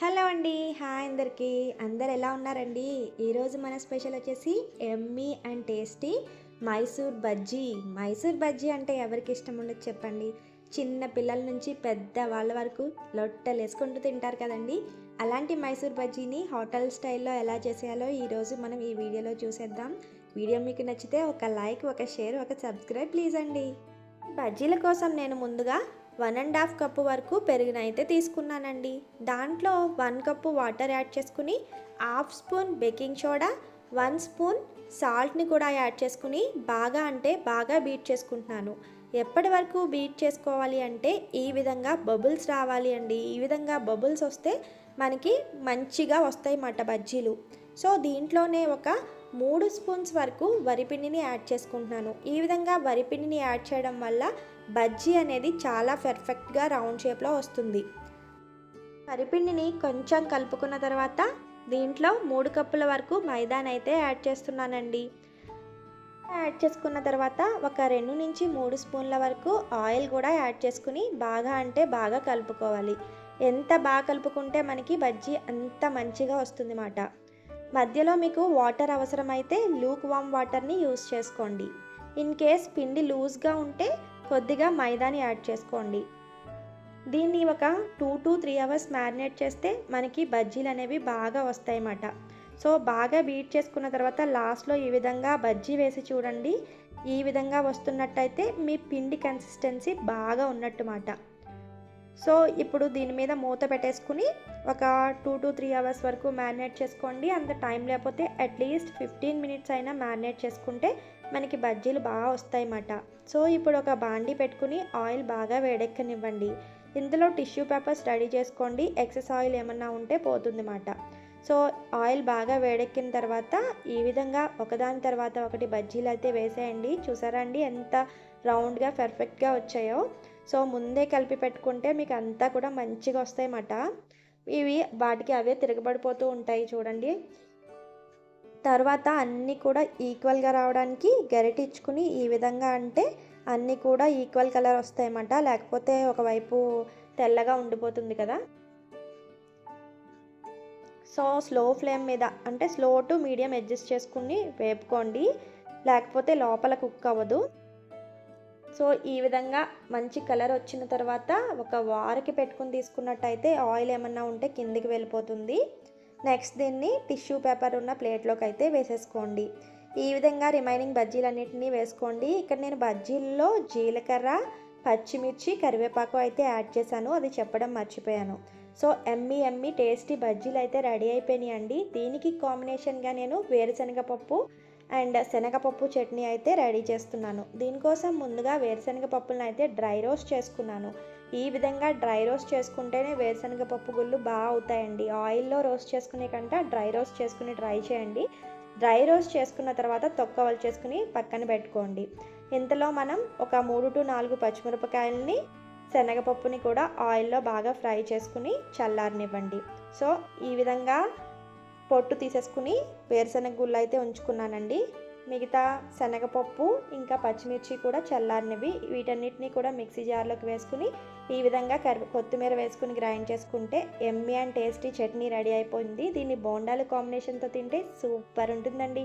Hello అండి. Hi అందరికీ. అందరు ఎలా ఉన్నారండి? ఈరోజు మన స్పెషల్ వచ్చేసి యమ్మీ అండ్ టేస్టీ మైసూర్ బజ్జీ. మైసూర్ బజ్జీ అంటే ఎవరికి ఇష్టం ఉండదు చెప్పండి. చిన్న పిల్లల నుంచి పెద్ద వాళ్ళ వరకు లొట్టలేసుకుంటూ తింటారు కదండి. అలాంటి మైసూర్ బజ్జీని హోటల్ స్టైల్లో ఎలా చేసేయాలో ఈరోజు మనం ఈ వీడియోలో చూసేద్దాం. వీడియో మీకు నచ్చితే ఒక లైక్, ఒక షేర్, ఒక సబ్స్క్రైబ్ ప్లీజ్ అండి. బజ్జీల కోసం నేను ముందుగా 1½ కప్పు వరకు పెరుగునైతే తీసుకున్నానండి. దాంట్లో 1 కప్పు వాటర్ యాడ్ చేసుకుని, half spoon baking soda, 1 spoon సాల్ట్ని కూడా యాడ్ చేసుకుని బాగా బీట్ చేసుకుంటున్నాను. ఎప్పటి వరకు బీట్ చేసుకోవాలి అంటే ఈ విధంగా బబుల్స్ రావాలి అండి. ఈ విధంగా బబుల్స్ వస్తే మనకి మంచిగా వస్తాయి మాట బజ్జీలు. సో దీంట్లోనే ఒక 3 స్పూన్స్ వరకు వరిపిండిని యాడ్ చేసుకుంటున్నాను. ఈ విధంగా వరిపిండిని యాడ్ చేయడం వల్ల బజ్జీ అనేది చాలా పర్ఫెక్ట్గా రౌండ్ షేప్లో వస్తుంది. వరిపిండిని కొంచెం కలుపుకున్న తర్వాత దీంట్లో 3 కప్పుల వరకు మైదానైతే యాడ్ చేస్తున్నానండి. యాడ్ చేసుకున్న తర్వాత ఒక 2 నుంచి 3 స్పూన్ల వరకు ఆయిల్ కూడా యాడ్ చేసుకుని బాగా కలుపుకోవాలి. ఎంత బాగా కలుపుకుంటే మనకి బజ్జీ అంత మంచిగా వస్తుంది మాట. మధ్యలో మీకు వాటర్ అవసరమైతే లూక్ వామ్ వాటర్ని యూస్ చేసుకోండి. ఇన్ కేస్ పిండి లూజ్గా ఉంటే కొద్దిగా మైదాని యాడ్ చేసుకోండి. దీన్ని ఒక 2 to 3 అవర్స్ మ్యారినేట్ చేస్తే మనకి బజ్జీలు అనేవి బాగా వస్తాయన్నమాట. సో బాగా బీట్ చేసుకున్న తర్వాత లాస్ట్లో ఈ విధంగా బజ్జీ వేసి చూడండి. ఈ విధంగా వస్తున్నట్టయితే మీ పిండి కన్సిస్టెన్సీ బాగా ఉన్నట్టు మాట. సో ఇప్పుడు దీని మీద మూత పెట్టేసుకుని ఒక 2 to 3 అవర్స్ వరకు మ్యారినేట్ చేసుకోండి. అంత టైం లేకపోతే అట్లీస్ట్ 15 మినిట్స్ అయినా మ్యారినేట్ చేసుకుంటే మనకి బజ్జీలు బాగా వస్తాయి అన్నమాట. సో ఇప్పుడు ఒక బాండీ పెట్టుకుని ఆయిల్ బాగా వేడెక్కనివ్వండి. ఇందులో టిష్యూ పేపర్స్ రెడీ చేసుకోండి. ఎక్సెస్ ఆయిల్ ఏమన్నా ఉంటే పోతుంది అన్నమాట. సో ఆయిల్ బాగా వేడెక్కిన తర్వాత ఈ విధంగా ఒకదాని తర్వాత ఒకటి బజ్జీలు అయితే వేసేయండి. చూసారా అండి ఎంత రౌండ్గా పర్ఫెక్ట్గా వచ్చాయో. సో ముందే కలిపి పెట్టుకుంటే మీకు అంతా కూడా మంచిగా వస్తాయన్నమాట. ఇవి వాటికి అవే తిరగబడిపోతూ ఉంటాయి చూడండి. తర్వాత అన్నీ కూడా ఈక్వల్గా రావడానికి గరిటిచ్చుకుని ఈ విధంగా అంటే అన్నీ కూడా ఈక్వల్ కలర్ వస్తాయన్నమాట. లేకపోతే ఒకవైపు తెల్లగా ఉండిపోతుంది కదా. సో స్లో ఫ్లేమ్ మీద అంటే స్లో టు మీడియం అడ్జస్ట్ చేసుకుని వేపుకోండి. లేకపోతే లోపల కుక్ అవ్వదు. సో ఈ విధంగా మంచి కలర్ వచ్చిన తర్వాత ఒక వారికి పెట్టుకుని తీసుకున్నట్టయితే ఆయిల్ ఏమన్నా ఉంటే కిందికి వెళ్ళిపోతుంది. నెక్స్ట్ దీన్ని టిష్యూ పేపర్ ఉన్న ప్లేట్లోకి అయితే వేసేసుకోండి. ఈ విధంగా రిమైనింగ్ బజ్జీలన్నింటినీ వేసుకోండి. ఇక్కడ నేను బజ్జీల్లో జీలకర్ర, పచ్చిమిర్చి, కరివేపాకు అయితే యాడ్ చేశాను. అది చెప్పడం మర్చిపోయాను. సో యమ్మీ టేస్టీ బజ్జీలు అయితే రెడీ అయిపోయినాయి అండి. దీనికి కాంబినేషన్గా నేను వేరుశనగపప్పు అండ్ శనగపప్పు చట్నీ అయితే రెడీ చేస్తున్నాను. దీనికోసం ముందుగా వేరుశనగ పప్పులను అయితే డ్రై రోస్ట్ చేసుకున్నాను. ఈ విధంగా డ్రై రోస్ట్ చేసుకుంటేనే వేరుశనగ పప్పు గుళ్ళు బాగా అవుతాయండి. ఆయిల్లో రోస్ట్ చేసుకునే కంటే డ్రై రోస్ట్ చేసుకుని ట్రై చేయండి. డ్రై రోస్ట్ చేసుకున్న తర్వాత తొక్కవలు చేసుకుని పక్కన పెట్టుకోండి. ఇంతలో మనం ఒక 3 to 4 పచ్చిమిరపకాయలని, శనగపప్పుని కూడా ఆయిల్లో బాగా ఫ్రై చేసుకుని చల్లారనివ్వండి. సో ఈ విధంగా పొట్టు తీసేసుకుని వేరుశనగ గుళ్ళు అయితే ఉంచుకున్నానండి. మిగతా శనగపప్పు ఇంకా పచ్చిమిర్చి కూడా చల్లారినవి. వీటన్నిటిని కూడా మిక్సీ జార్లోకి వేసుకుని ఈ విధంగా కొత్తిమీర వేసుకుని గ్రైండ్ చేసుకుంటే యమ్మీ అండ్ టేస్టీ చట్నీ రెడీ అయిపోయింది. దీన్ని బోండాల కాంబినేషన్తో తింటే సూపర్ ఉంటుందండి.